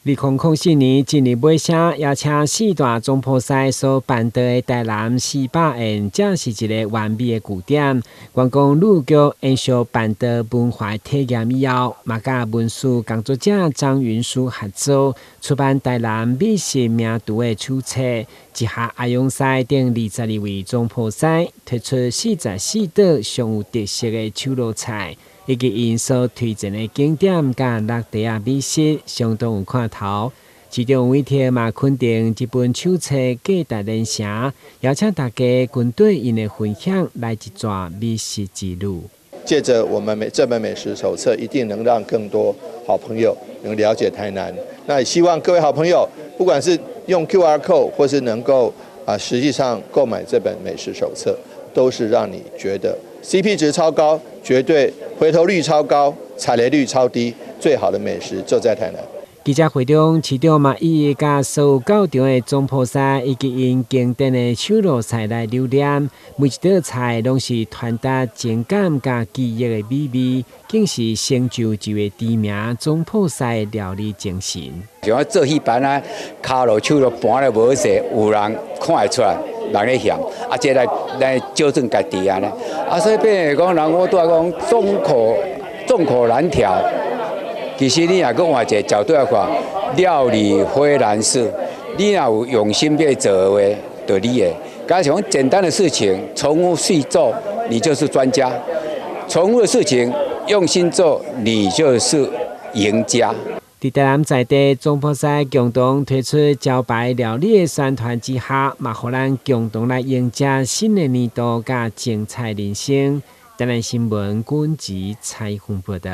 2004年今年尾声，邀请4大总决赛所办的台南400宴，这是一个完美的据点。观光旅局延续办的文化体验以后，嘛甲文书工作者张云书合作，出版台南美食名图的手册，一下阿勇赛等22位总决赛，推出44道上有特色的手路菜。以及因所推荐的景点甲落地啊美食，相当有看头。其中委贴嘛肯定这本手册价值连城，邀请大家跟对因的分享来一段美食之路。借着我们这本美食手册，一定能让更多好朋友能了解台南。那也希望各位好朋友，不管是用 QR code 或是能够实际上购买这本美食手册，都是让你觉得 CP 值超高，绝对回头率超高，踩雷率超低，最好的美食就在台南。记者会中，市长嘛以甲所有到场的总决赛以及因经典的手路菜来留念，每一道菜拢是传达情感甲记忆的美味，竟是成就一位知名总决赛料理精神。像我做戏班啊，骹落手落盘咧无势，有人看会出来。人咧嫌，这来纠正家己安尼，所以变讲人我拄仔讲众口难调。其实你若搁换一个角度来看，料理非难事，你若有用心去做的话，就你的。加上简单的事情重复细做，你就是专家；重复的事情用心做，你就是赢家。在台南在地总决赛共同推出招牌料理的宣传之下，嘛，互咱共同来迎接新的年度甲精彩人生。台南新闻阮吉采访报道。